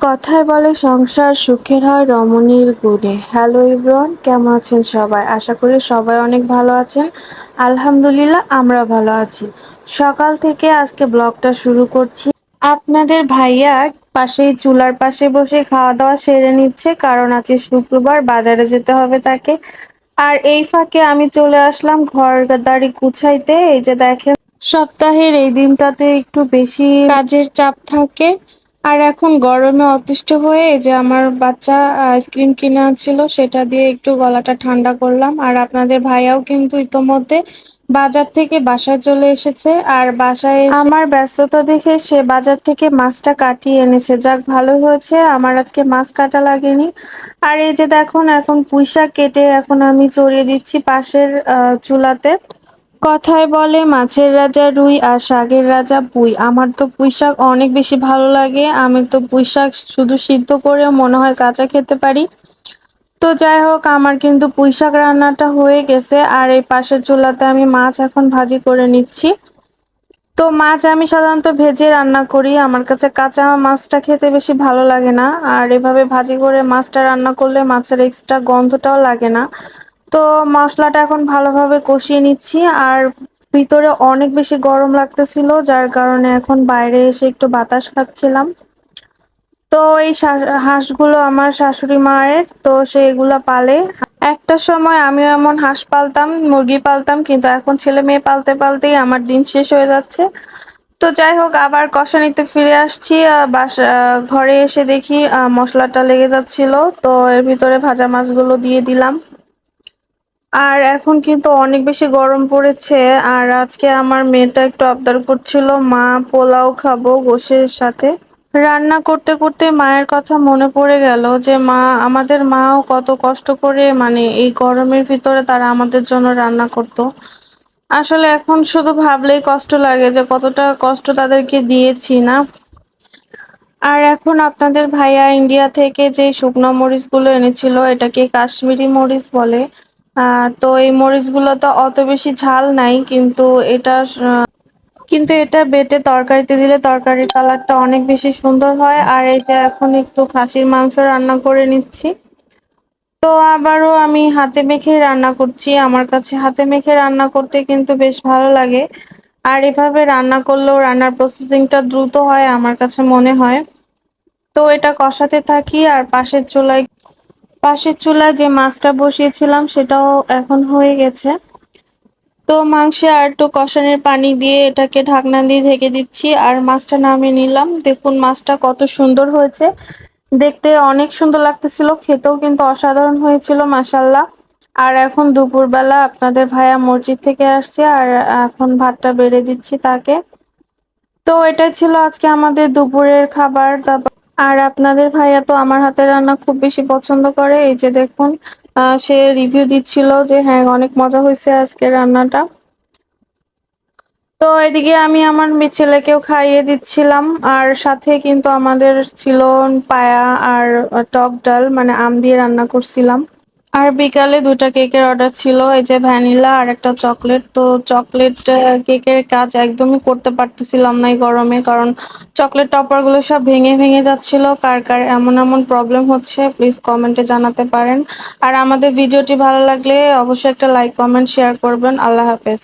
কথায় বলে সংসার সুখের হয় রমণীর গুণে। হ্যালো এভরিওয়ান, কেমন আছেন সবাই? আশা করি সবাই অনেক ভালো আছেন। আলহামদুলিল্লাহ আমরা ভালো আছি। সকাল থেকে আজকে ব্লগটা শুরু করছি। আপনাদের ভাইয়া পাশেই চুলার পাশে বসে খাওয়া দাওয়া সেরে নিচ্ছে, কারণ আজকে শুক্রবার বাজারে যেতে হবে তাকে। আর এই ফাঁকে আমি চলে আসলাম ঘরদারি গুছাইতে। এই যে দেখেন, সপ্তাহের এই দিনটাতে একটু বেশি কাজের চাপ থাকে। আর এখন গরমে অতিষ্ঠ হয়ে এই যে আমার বাচ্চা আইসক্রিম কিনে আনছিল, সেটা দিয়ে একটু গলাটা ঠান্ডা করলাম। আর আপনাদের ভাইয়াও কিন্তু ইতোমধ্যে বাজার থেকে বাসায় চলে এসেছে। আর বাসায় এসে আমার ব্যস্ততা দেখে সে বাজার থেকে মাছটা কাটিয়ে এনেছে। যাক, ভালো হয়েছে, আমার আজকে মাছ কাটা লাগেনি। আর এই যে দেখুন, এখন পুঁইশাক কেটে এখন আমি চড়িয়ে দিচ্ছি পাশের চুলাতে। কথায় বলে মাছের রাজা রুই আর শাকের রাজা পুঁই। আমার তো পুঁই শাক অনেক বেশি ভালো লাগে। আমি তো পুঁই শাক শুধু সিদ্ধ করেও মনে হয় কাঁচা খেতে পারি। তো যাই হোক, আমার কিন্তু পুঁই শাক রান্নাটা হয়ে গেছে। আর এই পাশের চুলাতে আমি মাছ এখন ভাজি করে নিচ্ছি। তো মাছ আমি সাধারণত ভেজে রান্না করি। আমার কাছে কাঁচা মাছটা খেতে বেশি ভালো লাগে না। আর এভাবে ভাজি করে মাছটা রান্না করলে মাছের এক্সট্রা গন্ধটাও লাগে না। তো মসলাটা এখন ভালোভাবে কষিয়ে নিচ্ছি। আর ভিতরে অনেক বেশি গরম লাগতেছিল, যার কারণে এখন বাইরে এসে একটু বাতাস খাচ্ছিলাম। তো এই হাঁসগুলো আমার শাশুড়ি মায়ের, তো সেগুলা পালে। একটা সময় আমিও এমন হাঁস পালতাম, মুরগি পালতাম, কিন্তু এখন ছেলে মেয়ে পালতে পালতেই আমার দিন শেষ হয়ে যাচ্ছে। তো যাই হোক, আবার কষানিতে ফিরে আসছি। ঘরে এসে দেখি মশলাটা লেগে যাচ্ছিল। তো এর ভিতরে ভাজা মাছগুলো দিয়ে দিলাম। আর এখন কিন্তু অনেক বেশি গরম পড়েছে। আর আজকে আমার মেয়েটা একটু আবদার করছিল, মা পোলাও খাবো গোশের সাথে। রান্না করতে করতে মায়ের কথা মনে পড়ে গেল যে আমাদের মাও কত কষ্ট করে, মানে এই গরমের ভিতরে তারা আমাদের জন্য রান্না করত। আসলে এখন শুধু ভাবলেই কষ্ট লাগে যে কতটা কষ্ট তাদেরকে দিয়েছি না। আর এখন আপনাদের ভাইয়া ইন্ডিয়া থেকে যে শুকনো মরিচগুলো এনেছিল, এটাকে কাশ্মীরি মরিচ বলে। তো এই মরিচগুলো তো অত বেশি ঝাল নাই, কিন্তু এটা বেটে তরকারিতে দিলে তরকারির কালারটা অনেক বেশি সুন্দর হয়। আর এই যে এখন একটু খাসির মাংস রান্না করে নিচ্ছি। তো আবারও আমি হাতে মেখে রান্না করছি। আমার কাছে হাতে মেখে রান্না করতে কিন্তু বেশ ভালো লাগে। আর এভাবে রান্না করলেও রান্নার প্রসেসিংটা দ্রুত হয় আমার কাছে মনে হয়। তো এটা কষাতে থাকি। আর পাশের চুলায় যে মাছটা বসিয়েছিলাম সেটাও এখন হয়ে গেছে। তো মাংসে আর একটু কষানোর পানি দিয়ে এটাকে ঢাকনা দিয়ে ঢেকে দিচ্ছি। আর মাছটা নামিয়ে নিলাম। দেখুন মাছটা কত সুন্দর হয়েছে, দেখতে অনেক সুন্দর লাগতেছিল, খেতেও কিন্তু অসাধারণ হয়েছিল মাশাল্লাহ। আর এখন দুপুরবেলা আপনাদের ভাইয়া মসজিদ থেকে আসছে, আর এখন ভাতটা বেড়ে দিচ্ছি তাকে। তো এটাই ছিল আজকে আমাদের দুপুরের খাবার দাবার। আর আপনাদের ভাইয়া তো আমার হাতের রান্না খুব বেশি পছন্দ করে। এই যে দেখুন, সে রিভিউ দিচ্ছিল যে হ্যাঁ, অনেক মজা হয়েছে আজকের রান্নাটা। তো এদিকে আমি আমার ছেলেকেও খাইয়ে দিচ্ছিলাম। আর সাথে কিন্তু আমাদের ছিল পায়া আর টক ডাল, মানে আম দিয়ে রান্না করছিলাম। আর বিকালে ২টা কেকের অর্ডার ছিল, এই যে ভ্যানিলা আর একটা চকলেট। তো চকলেট কেকের কাজ একদমই করতে পারতেছিলাম না এই গরমে, কারণ চকলেট টপার গুলো সব ভেঙে ভেঙে যাচ্ছিল। কার কার এমন এমন প্রবলেম হচ্ছে প্লিজ কমেন্টে জানাতে পারেন। আর আমাদের ভিডিওটি ভালো লাগলে অবশ্যই একটা লাইক কমেন্ট শেয়ার করবেন। আল্লাহ হাফেজ।